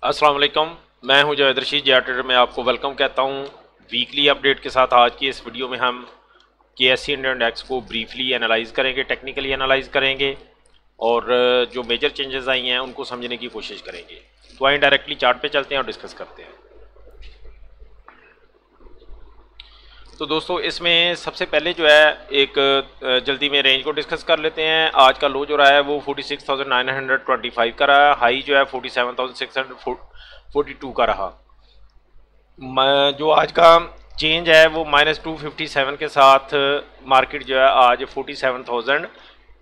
अस्सलाम वालेकुम, मैं हूं जावेद रशीद। जे ट्रेडर में आपको वेलकम कहता हूं वीकली अपडेट के साथ। आज की इस वीडियो में हम KSE इंडेक्स को ब्रीफली एनालाइज करेंगे, टेक्निकली एनालाइज करेंगे और जो मेजर चेंजेस आई हैं उनको समझने की कोशिश करेंगे। तो आइए डायरेक्टली चार्ट पे चलते हैं और डिस्कस करते हैं। तो दोस्तों इसमें सबसे पहले जो है एक जल्दी में रेंज को डिस्कस कर लेते हैं। आज का लो जो रहा है वो 46,925 का रहा, हाई जो है 47,642 का रहा। जो आज का चेंज है वो -257 के साथ मार्केट जो है आज 47,000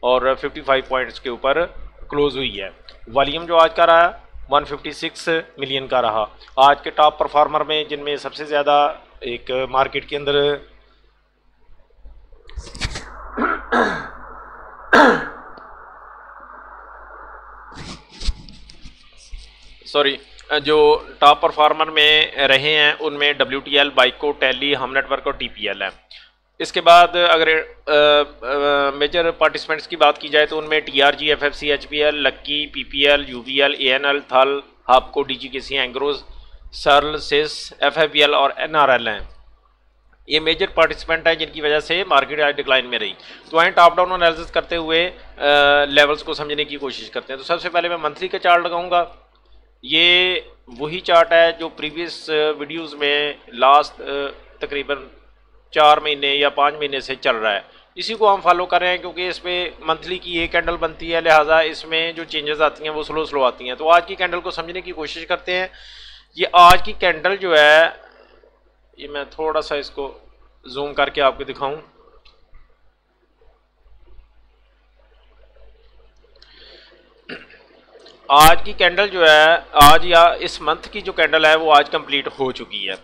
और 55 पॉइंट्स के ऊपर क्लोज हुई है। वॉल्यूम जो आज का रहा 156 मिलियन का रहा। आज के टॉप परफॉर्मर में जिनमें सबसे ज़्यादा एक मार्केट के अंदर जो टॉप परफॉर्मर में रहे हैं उनमें WTL, बाइको, टैली, हम नेटवर्क और TPL है। इसके बाद अगर मेजर पार्टिसिपेंट्स की बात की जाए तो उनमें TRG, FFC, HPL, लक्की, PPL, UVL, ANL, थल, हापको, DGKC, एंग्रोज, सर्ल, सिस, FFBL और NRL हैं। ये मेजर पार्टिसिपेंट हैं जिनकी वजह से मार्केट आज डिक्लाइन में रही। तो आए टॉप डाउन एनालिसिस करते हुए लेवल्स को समझने की कोशिश करते हैं। तो सबसे पहले मैं मंथली का चार्ट लगाऊंगा। ये वही चार्ट है जो प्रीवियस वीडियोस में लास्ट तकरीबन 4 महीने या 5 महीने से चल रहा है। इसी को हम फॉलो कर रहे हैं क्योंकि इसमें मंथली की एक कैंडल बनती है, लिहाजा इसमें जो चेंजेस आती हैं वो स्लो स्लो आती हैं। तो आज की कैंडल को समझने की कोशिश करते हैं। ये आज की कैंडल जो है, ये मैं थोड़ा सा इसको जूम करके आपको दिखाऊं। आज की कैंडल जो है, आज या इस मंथ की जो कैंडल है वो आज कंप्लीट हो चुकी है।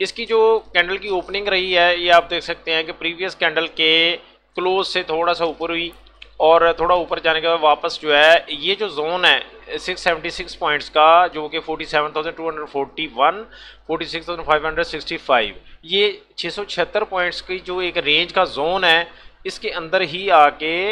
इसकी जो कैंडल की ओपनिंग रही है ये आप देख सकते हैं कि प्रीवियस कैंडल के क्लोज से थोड़ा सा ऊपर हुई और थोड़ा ऊपर जाने के बाद वापस जो है ये जो जोन है 676 पॉइंट्स का, जो कि 47,241, 46,565, ये 676 पॉइंट्स की जो एक रेंज का जोन है, इसके अंदर ही आके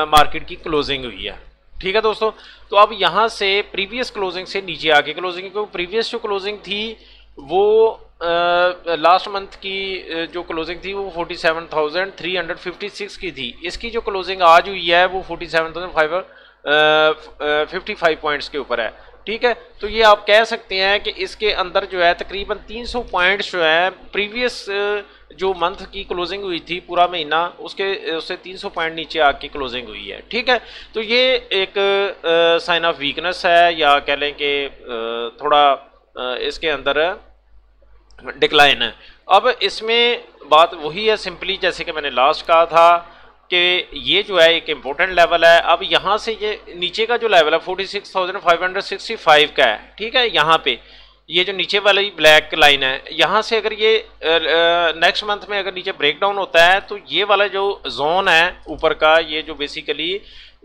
मार्केट की क्लोजिंग हुई है। ठीक है दोस्तों। तो अब यहाँ से प्रीवियस क्लोजिंग से नीचे आके क्लोजिंग, क्योंकि प्रीवियस जो क्लोजिंग थी वो लास्ट मंथ की जो क्लोजिंग थी वो 47,356 की थी। इसकी जो क्लोजिंग आज हुई है वो 47,555 पॉइंट्स के ऊपर है। ठीक है। तो ये आप कह सकते हैं कि इसके अंदर जो है तकरीबन 300 पॉइंट्स जो है प्रीवियस जो मंथ की क्लोजिंग हुई थी पूरा महीना, उससे 300 पॉइंट नीचे आके क्लोजिंग हुई है। ठीक है। तो ये एक साइन ऑफ वीकनेस है, या कह लें कि थोड़ा इसके अंदर डिक्लाइन है। अब इसमें बात वही है सिंपली, जैसे कि मैंने लास्ट कहा था कि ये जो है एक इम्पोर्टेंट लेवल है। अब यहाँ से ये नीचे का जो लेवल है 46,565 का है। ठीक है। यहाँ पे ये जो नीचे वाली ब्लैक लाइन है, यहाँ से अगर ये नेक्स्ट मंथ में अगर नीचे ब्रेक डाउन होता है तो ये वाला जो जोन है ऊपर का, ये जो बेसिकली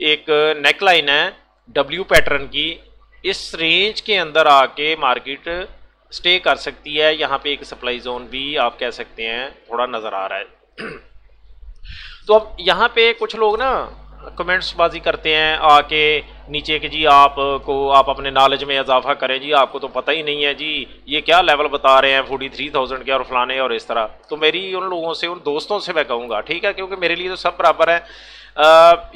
एक नेक लाइन है W पैटर्न की, इस रेंज के अंदर आके मार्केट स्टे कर सकती है। यहाँ पे एक सप्लाई जोन भी आप कह सकते हैं थोड़ा नज़र आ रहा है। तो अब यहाँ पे कुछ लोग ना कमेंट्स बाजी करते हैं आके नीचे कि जी आप अपने नॉलेज में इजाफा करें जी, आपको तो पता ही नहीं है जी ये क्या लेवल बता रहे हैं 43,000 के और फलाने और इस तरह। तो मेरी उन लोगों से, उन दोस्तों से मैं कहूँगा, ठीक है, क्योंकि मेरे लिए तो सब बराबर है।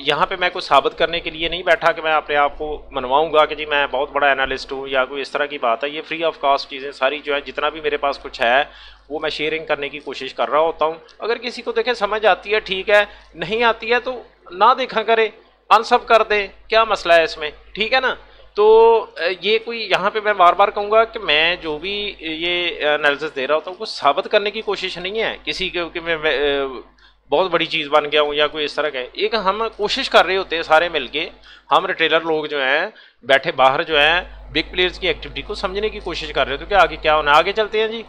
यहाँ पे मैं कुछ साबित करने के लिए नहीं बैठा कि मैं अपने आप को मनवाऊँगा कि जी मैं बहुत बड़ा एनालिस्ट हूँ या कोई इस तरह की बात है। ये फ्री ऑफ कॉस्ट चीज़ें सारी जो है, जितना भी मेरे पास कुछ है वो मैं शेयरिंग करने की कोशिश कर रहा होता हूँ। अगर किसी को देखें समझ आती है ठीक है, नहीं आती है तो ना देखा करे, अनसब कर दें, क्या मसला है इसमें। ठीक है ना। तो ये कोई, यहाँ पे मैं बार बार कहूँगा कि मैं जो भी ये एनालिसिस दे रहा होता हूँ कुछ साबित करने की कोशिश नहीं है किसी के कि मैं बहुत बड़ी चीज़ बन गया हूँ या कोई इस तरह का। एक हम कोशिश कर रहे होते हैं सारे मिलके, हम रिटेलर लोग जो हैं बैठे बाहर जो हैं बिग प्लेयर्स की एक्टिविटी को समझने की कोशिश कर रहे होते हैं कि आगे क्या होना। आगे चलते हैं जी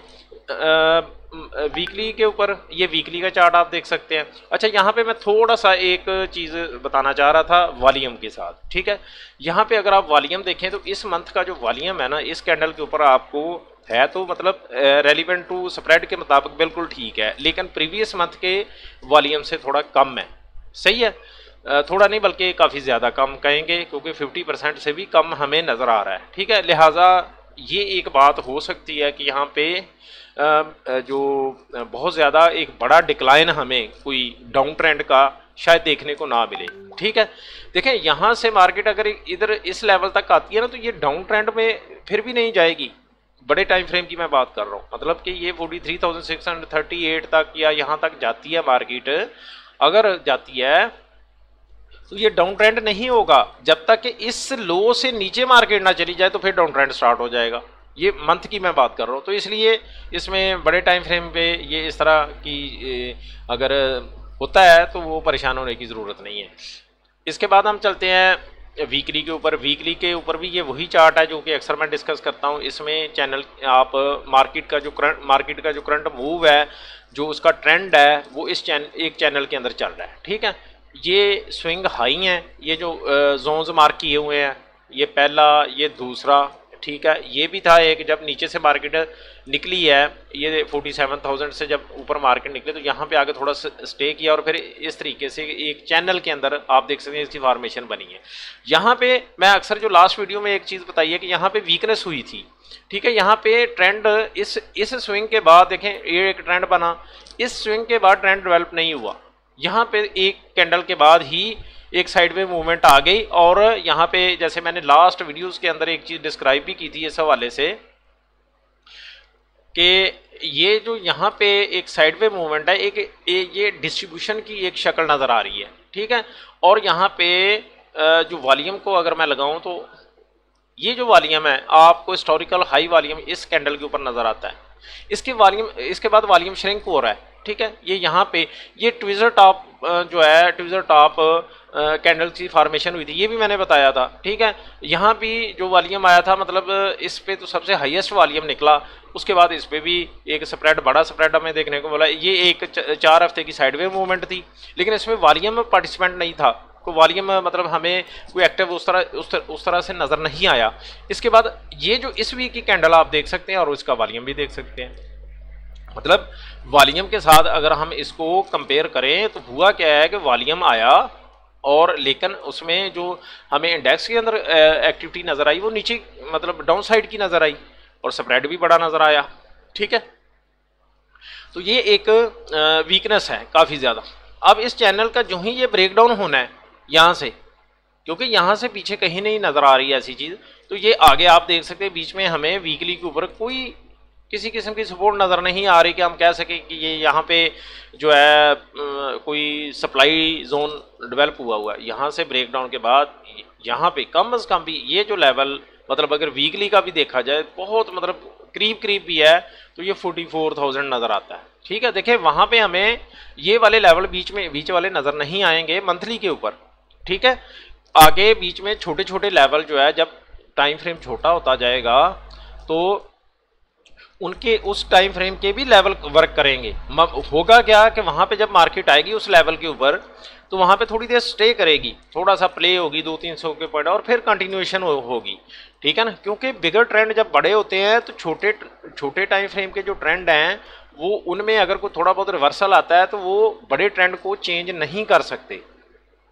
वीकली के ऊपर। ये वीकली का चार्ट आप देख सकते हैं। अच्छा, यहाँ पे मैं थोड़ा सा एक चीज़ बताना चाह रहा था वॉल्यूम के साथ। ठीक है। यहाँ पे अगर आप वॉल्यूम देखें तो इस मंथ का जो वॉल्यूम है ना, इस कैंडल के ऊपर आपको है तो मतलब रेलिवेंट टू स्प्रेड के मुताबिक बिल्कुल ठीक है, लेकिन प्रीवियस मंथ के वॉल्यूम से थोड़ा कम है। सही है। थोड़ा नहीं बल्कि काफ़ी ज़्यादा कम कहेंगे, क्योंकि 50% से भी कम हमें नज़र आ रहा है। ठीक है, लिहाजा ये एक बात हो सकती है कि यहाँ पे जो बहुत ज़्यादा एक बड़ा डिक्लाइन हमें कोई डाउन ट्रेंड का शायद देखने को ना मिले। ठीक है, देखें यहाँ से मार्केट अगर इधर इस लेवल तक आती है ना, तो ये डाउन ट्रेंड में फिर भी नहीं जाएगी। बड़े टाइम फ्रेम की मैं बात कर रहा हूँ, मतलब कि ये 43,638 तक या यहाँ तक जाती है मार्केट, अगर जाती है तो ये डाउन ट्रेंड नहीं होगा जब तक कि इस लो से नीचे मार्केट ना चली जाए, तो फिर डाउन ट्रेंड स्टार्ट हो जाएगा। ये मंथ की मैं बात कर रहा हूँ, तो इसलिए इसमें बड़े टाइम फ्रेम पे ये इस तरह की अगर होता है तो वो परेशान होने की ज़रूरत नहीं है। इसके बाद हम चलते हैं वीकली के ऊपर। वीकली के ऊपर भी ये वही चार्ट है जो कि अक्सर मैं डिस्कस करता हूँ। इसमें चैनल आप मार्केट का जो करंट मूव है, जो उसका ट्रेंड है, वो इस एक चैनल के अंदर चल रहा है। ठीक है, ये स्विंग हाई हैं, ये जो जोन्स मार्क किए हुए हैं, ये पहला, ये दूसरा। ठीक है, ये भी था एक, जब नीचे से मार्केट निकली है, ये 47,000 से जब ऊपर मार्केट निकले तो यहाँ पे आगे थोड़ा स्टे किया और फिर इस तरीके से एक चैनल के अंदर आप देख सकते हैं इसकी फॉर्मेशन बनी है। यहाँ पे मैं अक्सर जो लास्ट वीडियो में एक चीज़ बताई है कि यहाँ पे वीकनेस हुई थी। ठीक है, यहाँ पे ट्रेंड इस स्विंग के बाद देखें, ये एक ट्रेंड बना, इस स्विंग के बाद ट्रेंड डेवलप नहीं हुआ। यहाँ पे एक कैंडल के बाद ही एक साइडवे मूवमेंट आ गई, और यहाँ पे जैसे मैंने लास्ट वीडियोस के अंदर एक चीज़ डिस्क्राइब भी की थी इस हवाले से कि ये जो यहाँ पे एक साइडवे मूवमेंट है, ये डिस्ट्रीब्यूशन की एक शक्ल नज़र आ रही है। ठीक है, और यहाँ पे जो वॉल्यूम को अगर मैं लगाऊं तो ये जो वॉल्यूम है आपको हिस्टोरिकल हाई वॉल्यूम इस कैंडल के ऊपर नज़र आता है। इसके बाद वॉल्यूम श्रिंक हो रहा है। ठीक है, ये यहाँ पे ये ट्विज़र टॉप जो है, ट्विज़र टॉप कैंडल की फॉर्मेशन हुई थी, ये भी मैंने बताया था। ठीक है, यहाँ भी जो वॉल्यूम आया था, मतलब इस पे तो सबसे हाईएस्ट वॉल्यूम निकला, उसके बाद इस पे भी एक स्प्रेड, बड़ा स्प्रेड हमें देखने को मिला। ये एक 4 हफ्ते की साइडवे मूवमेंट थी, लेकिन इसमें वॉल्यूम में पार्टिसिपेंट नहीं था, कोई वॉल्यूम मतलब हमें कोई एक्टिव उस तरह से नज़र नहीं आया। इसके बाद ये जो इस वीक की कैंडल आप देख सकते हैं और इसका वॉल्यूम भी देख सकते हैं, मतलब वॉल्यूम के साथ अगर हम इसको कंपेयर करें तो हुआ क्या है कि वॉल्यूम आया, और लेकिन उसमें जो हमें इंडेक्स के अंदर एक्टिविटी नज़र आई वो नीचे मतलब डाउन साइड की नज़र आई, और स्प्रेड भी बड़ा नज़र आया। ठीक है, तो ये एक वीकनेस है काफ़ी ज़्यादा। अब इस चैनल का जो ही ये ब्रेकडाउन होना है यहाँ से, क्योंकि यहाँ से पीछे कहीं नहीं नज़र आ रही है ऐसी चीज़, तो ये आगे आप देख सकते हैं बीच में हमें वीकली के ऊपर कोई किसी किस्म की सपोर्ट नज़र नहीं आ रही कि हम कह सकें कि ये यहाँ पे जो है कोई सप्लाई जोन डेवलप हुआ है। यहाँ से ब्रेकडाउन के बाद यहाँ पे कम अज़ कम भी ये जो लेवल, मतलब अगर वीकली का भी देखा जाए बहुत मतलब करीब भी है, तो ये 44,000 नज़र आता है। ठीक है, देखिए वहाँ पे हमें ये वाले लेवल बीच वाले नज़र नहीं आएंगे मंथली के ऊपर। ठीक है, आगे बीच में छोटे छोटे लेवल जो है, जब टाइम फ्रेम छोटा होता जाएगा तो उनके उस टाइम फ्रेम के भी लेवल वर्क करेंगे। होगा क्या कि वहाँ पे जब मार्केट आएगी उस लेवल के ऊपर, तो वहाँ पे थोड़ी देर स्टे करेगी, थोड़ा सा प्ले होगी 200-300 के पॉइंट, और फिर कंटिन्यूएशन होगी। ठीक है ना, क्योंकि बिगर ट्रेंड जब बड़े होते हैं तो छोटे टाइम फ्रेम के जो ट्रेंड हैं वो उनमें अगर कोई थोड़ा बहुत रिवर्सल आता है तो वो बड़े ट्रेंड को चेंज नहीं कर सकते।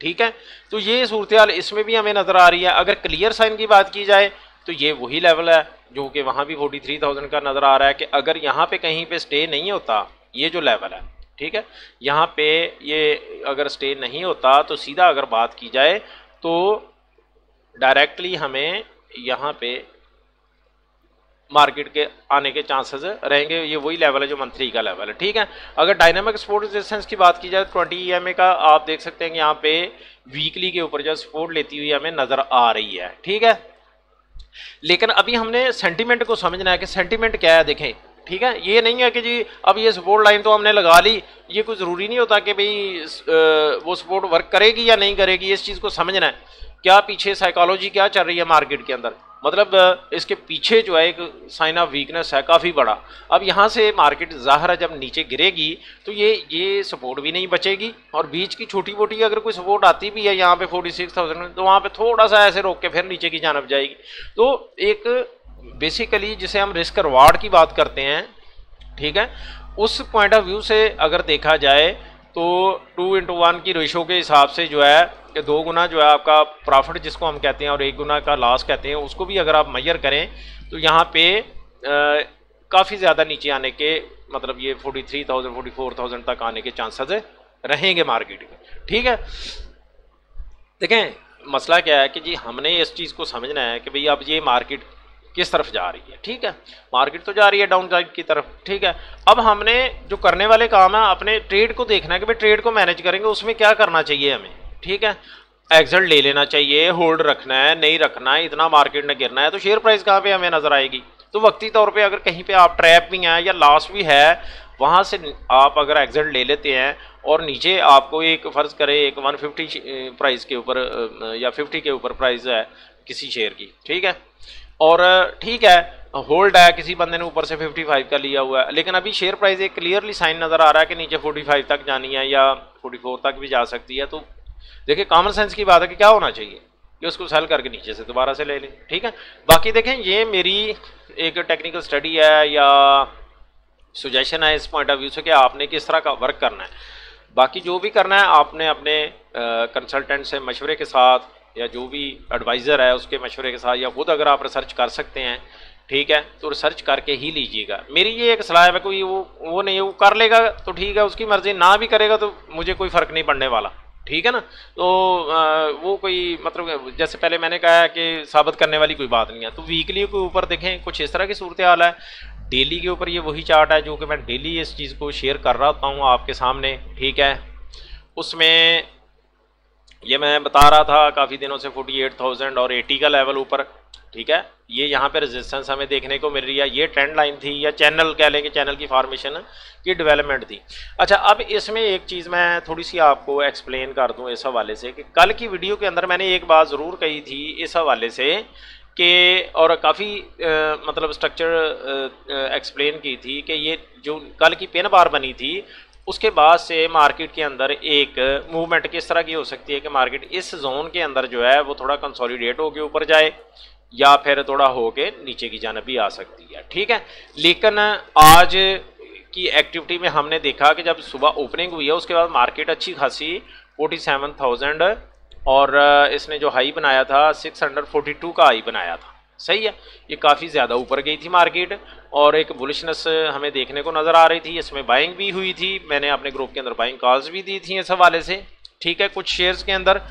ठीक है, तो ये सूरत हाल इसमें भी हमें नज़र आ रही है। अगर क्लियर साइन की बात की जाए तो ये वही लेवल है जो कि वहाँ भी 43,000 का नज़र आ रहा है कि अगर यहाँ पे कहीं पे स्टे नहीं होता ये जो लेवल है, ठीक है, यहाँ पे ये अगर स्टे नहीं होता तो सीधा अगर बात की जाए तो डायरेक्टली हमें यहाँ पे मार्केट के आने के चांसेस रहेंगे। ये वही लेवल है जो मंथली का लेवल है। ठीक है, अगर डायनामिक सपोर्ट रेजिस्टेंस की बात की जाए 20 EMA का आप देख सकते हैं कि यहाँ पे वीकली के ऊपर जो सपोर्ट लेती हुई हमें नज़र आ रही है। ठीक है, लेकिन अभी हमने सेंटीमेंट को समझना है कि सेंटीमेंट क्या है। देखें, ठीक है, ये नहीं है कि जी अब ये सपोर्ट लाइन तो हमने लगा ली, ये कोई ज़रूरी नहीं होता कि भाई वो सपोर्ट वर्क करेगी या नहीं करेगी। इस चीज़ को समझना है, क्या पीछे साइकोलॉजी क्या चल रही है मार्केट के अंदर, मतलब इसके पीछे जो है एक साइन ऑफ वीकनेस है काफ़ी बड़ा। अब यहाँ से मार्केट ज़ाहिर है जब नीचे गिरेगी तो ये सपोर्ट भी नहीं बचेगी, और बीच की छोटी मोटी अगर कोई सपोर्ट आती भी है यहाँ पे 46,000 में, तो वहाँ पे थोड़ा सा ऐसे रोक के फिर नीचे की जानब जाएगी। तो एक बेसिकली जिसे हम रिस्क रिवार्ड की बात करते हैं, ठीक है, उस पॉइंट ऑफ व्यू से अगर देखा जाए तो 2:1 की रेशो के हिसाब से जो है कि 2 गुना जो है आपका प्रॉफिट जिसको हम कहते हैं और 1 गुना का लॉस कहते हैं, उसको भी अगर आप मेजर करें तो यहाँ पे काफ़ी ज़्यादा नीचे आने के मतलब ये 43,000 44,000 तक आने के चांसेस रहेंगे मार्केट के। ठीक है, देखें मसला क्या है कि जी हमने इस चीज़ को समझना है कि भाई अब ये मार्केट किस तरफ जा रही है। ठीक है, मार्केट तो जा रही है डाउन साइड की तरफ। ठीक है, अब हमने जो करने वाले काम है अपने ट्रेड को देखना है कि भाई ट्रेड को मैनेज करेंगे उसमें क्या करना चाहिए हमें। ठीक है, एग्जिट ले लेना चाहिए, होल्ड रखना है, नहीं रखना है, इतना मार्केट ने गिरना है तो शेयर प्राइस कहाँ पे हमें नजर आएगी। तो वक्ती तौर पे अगर कहीं पे आप ट्रैप भी हैं या लॉस भी है, वहाँ से आप अगर एग्जिट ले लेते हैं और नीचे आपको एक फ़र्ज़ करें एक 150 प्राइस के ऊपर या 50 के ऊपर प्राइस है किसी शेयर की। ठीक है, और ठीक है होल्ड है, किसी बंदे ने ऊपर से 55 का लिया हुआ है, लेकिन अभी शेयर प्राइस एक क्लियरली साइन नज़र आ रहा है कि नीचे 45 तक जानी है या 44 तक भी जा सकती है। तो देखिए कॉमन सेंस की बात है कि क्या होना चाहिए कि उसको सेल करके नीचे से दोबारा से ले लें। ठीक है, बाकी देखें ये मेरी एक टेक्निकल स्टडी है या सुजेशन है इस पॉइंट ऑफ व्यू से कि आपने किस तरह का वर्क करना है। बाकी जो भी करना है आपने अपने कंसल्टेंट से मशवरे के साथ या जो भी एडवाइज़र है उसके मशवरे के साथ या खुद अगर आप रिसर्च कर सकते हैं, ठीक है, तो रिसर्च करके ही लीजिएगा। मेरी ये एक सलाह है, कोई वो नहीं है, वो कर लेगा तो ठीक है उसकी मर्ज़ी, ना भी करेगा तो मुझे कोई फ़र्क नहीं पड़ने वाला। ठीक है ना, तो वो कोई मतलब जैसे पहले मैंने कहा है कि साबित करने वाली कोई बात नहीं है। तो वीकली के ऊपर देखें कुछ इस तरह की सूरत हाल है, डेली के ऊपर ये वही चार्ट है जो कि मैं डेली इस चीज़ को शेयर कर रहा होता हूँ आपके सामने। ठीक है, उसमें ये मैं बता रहा था काफ़ी दिनों से 48,000 और 80 का लेवल ऊपर। ठीक है, ये यहाँ पे रेजिस्टेंस हमें देखने को मिल रही है, ये ट्रेंड लाइन थी या चैनल कह लें कि चैनल की फॉर्मेशन की डेवलपमेंट थी। अच्छा, अब इसमें एक चीज़ मैं थोड़ी सी आपको एक्सप्लेन कर दूँ इस हवाले से कि कल की वीडियो के अंदर मैंने एक बात ज़रूर कही थी इस हवाले से कि और काफ़ी मतलब स्ट्रक्चर एक्सप्लेन की थी कि ये जो कल की पिन बार बनी थी उसके बाद से मार्केट के अंदर एक मूवमेंट किस तरह की हो सकती है कि मार्केट इस जोन के अंदर जो है वो थोड़ा कंसोलिडेट होकर ऊपर जाए या फिर थोड़ा होके नीचे की जानब भी आ सकती है। ठीक है, लेकिन आज की एक्टिविटी में हमने देखा कि जब सुबह ओपनिंग हुई है उसके बाद मार्केट अच्छी खासी 47,000 और इसने जो हाई बनाया था 642 का हाई बनाया था। सही है, ये काफ़ी ज़्यादा ऊपर गई थी मार्केट और एक बुलिशनेस हमें देखने को नज़र आ रही थी। इसमें बाइंग भी हुई थी, मैंने अपने ग्रुप के अंदर बाइंग कॉल्स भी दी थी इस हवाले से। ठीक है, कुछ शेयर्स के अंदर,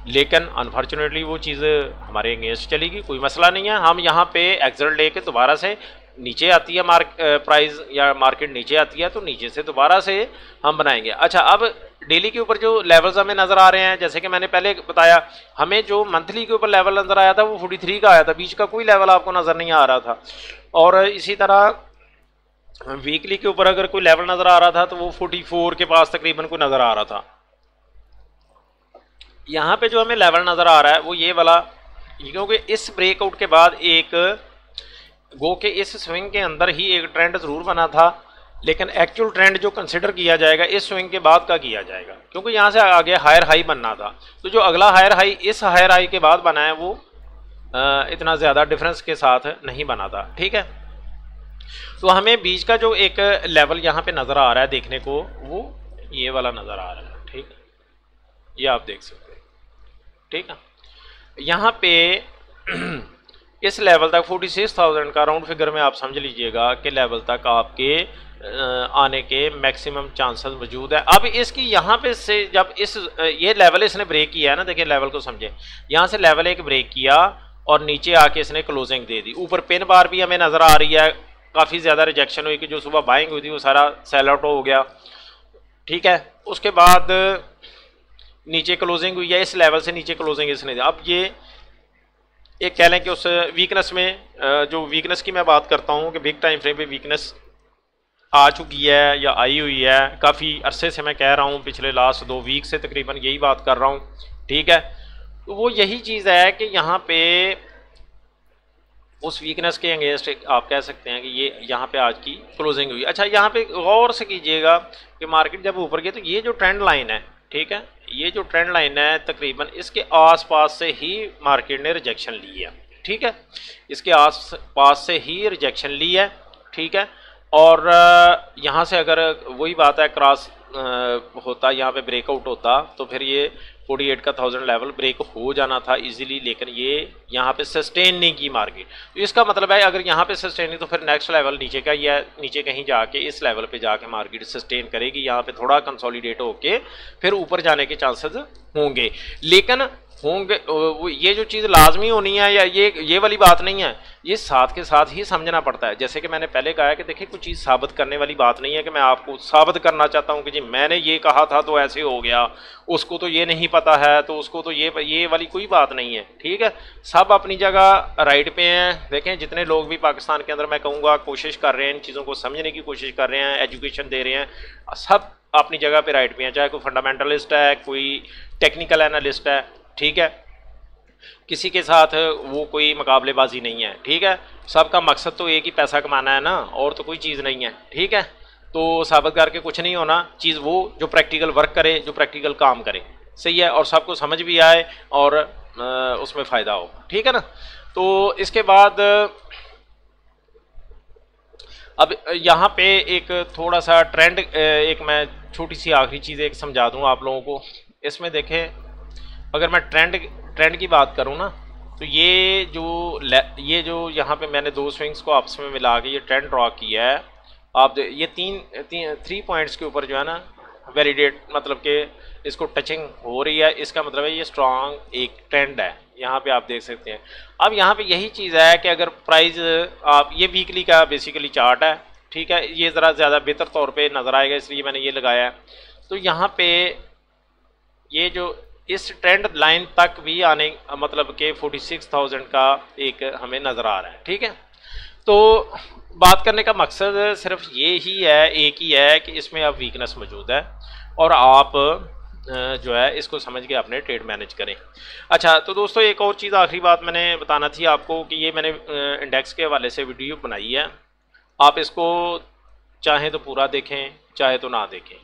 लेकिन अनफॉर्चुनेटली वो चीज़ हमारे अगेंस्ट चलेगी, कोई मसला नहीं है। हम यहाँ पे एग्जिट लेके दोबारा से नीचे आती है प्राइस या मार्केट नीचे आती है तो नीचे से दोबारा से हम बनाएंगे। अच्छा, अब डेली के ऊपर जो लेवल्स हमें नज़र आ रहे हैं, जैसे कि मैंने पहले बताया, हमें जो मंथली के ऊपर लेवल नज़र आया था वो 43 का आया था, बीच का कोई लेवल आपको नज़र नहीं आ रहा था। और इसी तरह वीकली के ऊपर अगर कोई लेवल नज़र आ रहा था तो वो 44 के पास तकरीबन कोई नज़र आ रहा था। यहाँ पे जो हमें लेवल नज़र आ रहा है वो ये वाला, क्योंकि इस ब्रेकआउट के बाद एक गो के इस स्विंग के अंदर ही एक ट्रेंड ज़रूर बना था, लेकिन एक्चुअल ट्रेंड जो कंसिडर किया जाएगा इस स्विंग के बाद का किया जाएगा, क्योंकि यहाँ से आगे हायर हाई बनना था। तो जो अगला हायर हाई इस हायर हाई के बाद बना है वो इतना ज़्यादा डिफरेंस के साथ नहीं बना था। ठीक है, तो हमें बीच का जो एक लेवल यहाँ पे नज़र आ रहा है देखने को वो ये वाला नज़र आ रहा है। ठीक है, ये आप देख सकते हैं। ठीक है, यहाँ पे इस लेवल तक 46,000 का राउंड फिगर में आप समझ लीजिएगा कि लेवल तक आपके आने के मैक्सिमम चांसेस मौजूद है। अब इसकी यहाँ पे से जब इस ये लेवल इसने ब्रेक किया है ना, देखिए लेवल को समझे, यहाँ से लेवल एक ब्रेक किया और नीचे आके इसने क्लोजिंग दे दी। ऊपर पिन बार भी हमें नज़र आ रही है, काफ़ी ज़्यादा रिजेक्शन हुई कि जो सुबह बाइंग हुई थी वो सारा सेल आउट हो गया। ठीक है, उसके बाद नीचे क्लोजिंग हुई है, इस लेवल से नीचे क्लोजिंग इसने दी। अब ये एक कह लें कि उस वीकनेस में जो वीकनेस की मैं बात करता हूँ कि बिग टाइम फ्रेम पे वीकनेस आ चुकी है या आई हुई है, काफ़ी अरसे से मैं कह रहा हूँ, पिछले लास्ट 2 वीक से तकरीबन यही बात कर रहा हूँ। ठीक है, तो वो यही चीज़ है कि यहाँ पे उस वीकनेस के अगेंस्ट आप कह सकते हैं कि ये यहाँ पे आज की क्लोजिंग हुई। अच्छा, यहाँ पे गौर से कीजिएगा कि मार्केट जब ऊपर गई तो ये जो ट्रेंड लाइन है, ठीक है, ये जो ट्रेंड लाइन है तकरीबन इसके आसपास से ही मार्केट ने रिजेक्शन ली है। ठीक है, इसके आसपास से ही रिजेक्शन ली है। ठीक है, और यहाँ से अगर वही बात है क्रॉस होता, यहाँ पे ब्रेकआउट होता, तो फिर ये 48 का 1000 लेवल ब्रेक हो जाना था इजीली, लेकिन ये यहाँ पे सस्टेन नहीं की मार्केट। तो इसका मतलब है अगर यहाँ पे सस्टेन नहीं तो फिर नेक्स्ट लेवल नीचे का या नीचे कहीं जाके इस लेवल पे जाके मार्केट सस्टेन करेगी, यहाँ पे थोड़ा कंसोलिडेट होके फिर ऊपर जाने के चांसेस होंगे। लेकिन होंगे ये जो चीज़ लाजमी होनी है या ये वाली बात नहीं है, ये साथ के साथ ही समझना पड़ता है। जैसे कि मैंने पहले कहा है कि देखिए कुछ चीज़ साबित करने वाली बात नहीं है कि मैं आपको साबित करना चाहता हूँ कि जी मैंने ये कहा था तो ऐसे हो गया, उसको तो ये नहीं पता है तो उसको तो ये वाली कोई बात नहीं है। ठीक है, सब अपनी जगह राइट पे हैं। देखें जितने लोग भी पाकिस्तान के अंदर मैं कहूँगा कोशिश कर रहे हैं, इन चीज़ों को समझने की कोशिश कर रहे हैं, एजुकेशन दे रहे हैं, सब अपनी जगह पर राइट पे हैं। चाहे कोई फंडामेंटलिस्ट है, कोई टेक्निकल एनालिस्ट है, ठीक है, किसी के साथ वो कोई मुकाबलेबाजी नहीं है। ठीक है, सबका मकसद तो एक ही पैसा कमाना है ना, और तो कोई चीज़ नहीं है। ठीक है, तो साबित करके कुछ नहीं होना, चीज़ वो जो प्रैक्टिकल वर्क करे, जो प्रैक्टिकल काम करे, सही है, और सबको समझ भी आए और उसमें फ़ायदा हो। ठीक है ना। तो इसके बाद अब यहाँ पे एक थोड़ा सा ट्रेंड, एक मैं छोटी सी आखिरी चीज़ एक समझा दूँ आप लोगों को। इसमें देखें, अगर मैं ट्रेंड की बात करूं ना, तो ये जो यहाँ पे मैंने दो स्विंग्स को आपस में मिला के ये ट्रेंड ड्रॉ किया है। आप ये 3 पॉइंट्स के ऊपर जो है ना वैलिडेट, मतलब कि इसको टचिंग हो रही है, इसका मतलब है ये स्ट्रॉन्ग एक ट्रेंड है। यहाँ पे आप देख सकते हैं। अब यहाँ पे यही चीज़ है कि अगर प्राइस, आप ये वीकली का बेसिकली चार्ट है, ठीक है, ये ज़रा ज़्यादा बेहतर तौर पर नज़र आएगा इसलिए मैंने ये लगाया है। तो यहाँ पे ये जो इस ट्रेंड लाइन तक भी आने, मतलब कि 46,000 का एक हमें नज़र आ रहा है। ठीक है, तो बात करने का मकसद सिर्फ ये ही है, एक ही है कि इसमें अब वीकनेस मौजूद है और आप जो है इसको समझ के अपने ट्रेड मैनेज करें। अच्छा, तो दोस्तों एक और चीज़, आखिरी बात मैंने बताना थी आपको कि ये मैंने इंडेक्स के हवाले से वीडियो बनाई है। आप इसको चाहें तो पूरा देखें, चाहे तो ना देखें।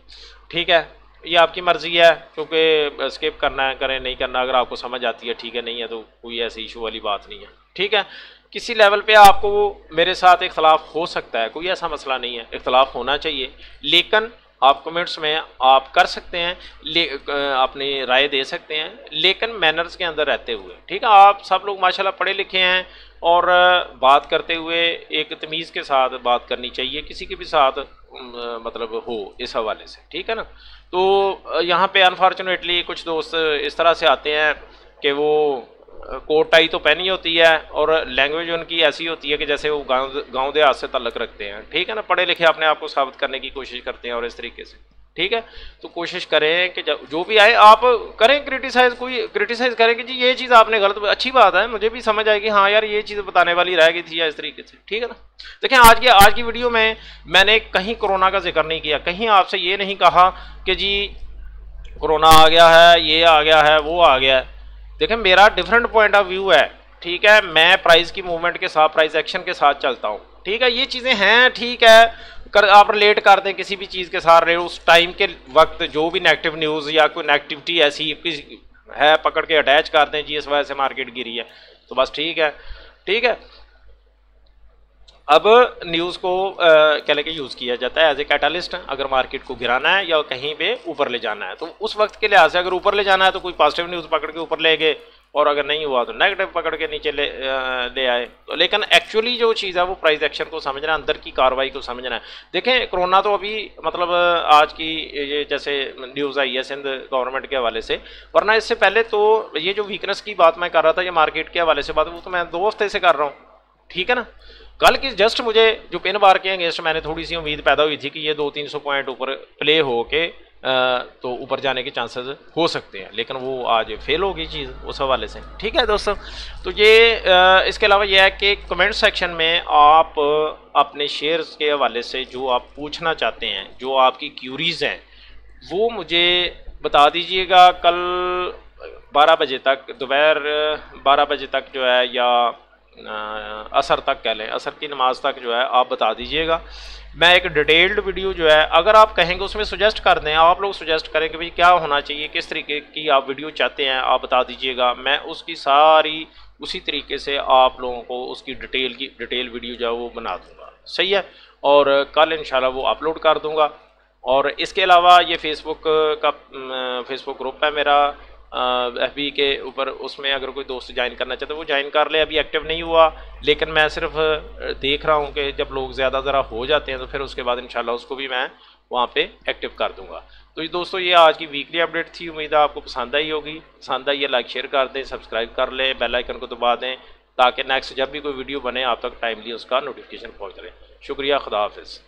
ठीक है, ये आपकी मर्ज़ी है, क्योंकि स्किप करना है करें, नहीं करना, अगर आपको समझ आती है ठीक है, नहीं है तो कोई ऐसी इशू वाली बात नहीं है। ठीक है, किसी लेवल पे आपको मेरे साथ इख्तलाफ हो सकता है, कोई ऐसा मसला नहीं है, इख्तलाफ होना चाहिए, लेकिन आप कमेंट्स में आप कर सकते हैं, अपनी राय दे सकते हैं, लेकिन मैनर्स के अंदर रहते हुए। ठीक है, आप सब लोग माशाल्लाह पढ़े लिखे हैं और बात करते हुए एक तमीज़ के साथ बात करनी चाहिए, किसी के भी साथ मतलब हो इस हवाले से। ठीक है ना। तो यहाँ पे अनफॉर्चुनेटली कुछ दोस्त इस तरह से आते हैं कि वो कोट टाई तो पहनी होती है और लैंग्वेज उनकी ऐसी होती है कि जैसे वो गांव देहात से ताल्लुक़ रखते हैं। ठीक है ना, पढ़े लिखे अपने आप को साबित करने की कोशिश करते हैं और इस तरीके से। ठीक है, तो कोशिश करें कि जो भी आए आप करें क्रिटिसाइज, कोई क्रिटिसाइज करें कि जी ये चीज़ आपने गलत, अच्छी बात है, मुझे भी समझ आएगी हाँ यार ये चीज़ बताने वाली रह गई थी या इस तरीके से। ठीक है ना। देखें आज की वीडियो में मैंने कहीं कोरोना का जिक्र नहीं किया, कहीं आपसे ये नहीं कहा कि जी कोरोना आ गया है, ये आ गया है, वो आ गया है। देखें मेरा डिफरेंट पॉइंट ऑफ व्यू है। ठीक है, मैं प्राइस की मूवमेंट के साथ, प्राइस एक्शन के साथ चलता हूँ। ठीक है, ये चीज़ें हैं, ठीक है, आप रिलेट कर दें किसी भी चीज़ के साथ रहे, उस टाइम के वक्त जो भी नेगेटिव न्यूज़ या कोई नेगेटिविटी ऐसी है पकड़ के अटैच कर दें जी इस वजह से मार्केट गिरी है, तो बस ठीक है। ठीक है, अब न्यूज़ को क्या लेके यूज़ किया जाता है एज ए कैटालिस्ट, अगर मार्केट को गिराना है या कहीं पे ऊपर ले जाना है, तो उस वक्त के लिहाज से अगर ऊपर ले जाना है तो कोई पॉजिटिव न्यूज़ पकड़ के ऊपर ले गए, और अगर नहीं हुआ तो नेगेटिव पकड़ के नीचे ले आए। तो लेकिन एक्चुअली जो चीज़ है वो प्राइस एक्शन को समझना, अंदर की कार्रवाई को समझना है। देखें कोरोना तो अभी मतलब आज की ये जैसे न्यूज़ आई है सिंध गवर्नमेंट के हवाले से, वरना इससे पहले तो ये जो वीकनेस की बात मैं कर रहा था, ये मार्केट के हवाले से बात, वो तो मैं 2 हफ्ते से कर रहा हूँ। ठीक है ना, कल की जस्ट मुझे जो पिन बार के अगेंस्ट मैंने थोड़ी सी उम्मीद पैदा हुई थी कि ये 200-300 पॉइंट ऊपर प्ले हो के तो ऊपर जाने के चांसेस हो सकते हैं, लेकिन वो आज फेल हो गई चीज़ उस हवाले से। ठीक है दोस्तों, तो ये इसके अलावा यह है कि कमेंट सेक्शन में आप अपने शेयर्स के हवाले से जो आप पूछना चाहते हैं, जो आपकी क्यूरीज हैं, वो मुझे बता दीजिएगा कल 12 बजे तक, दोपहर 12 बजे तक जो है, या असर तक कह लें, असर की नमाज तक जो है आप बता दीजिएगा। मैं एक डिटेल्ड वीडियो जो है, अगर आप कहेंगे उसमें सुजेस्ट कर दें, आप लोग सुजेस्ट करें कि भाई क्या होना चाहिए, किस तरीके की आप वीडियो चाहते हैं, आप बता दीजिएगा। मैं उसकी सारी उसी तरीके से आप लोगों को उसकी डिटेल वीडियो जो है वो बना दूंगा, सही है, और कल इंशाल्लाह वो अपलोड कर दूंगा। और इसके अलावा ये फेसबुक का फेसबुक ग्रुप है मेरा FB के ऊपर, उसमें अगर कोई दोस्त ज्वाइन करना चाहते तो वो ज्वाइन कर ले। अभी एक्टिव नहीं हुआ, लेकिन मैं सिर्फ देख रहा हूँ कि जब लोग ज़्यादा ज़रा हो जाते हैं तो फिर उसके बाद इंशाल्लाह उसको भी मैं वहाँ पे एक्टिव कर दूँगा। तो ये दोस्तों ये आज की वीकली अपडेट थी, उम्मीद है आपको पसंद आई होगी। पसंद आई है लाइक शेयर कर दें, सब्सक्राइब कर लें, बेल आइकन को दबा दें ताकि नेक्स्ट जब भी कोई वीडियो बने आप तक टाइमली उसका नोटिफिकेशन पहुँच रहे। शुक्रिया, खुदा हाफिज़।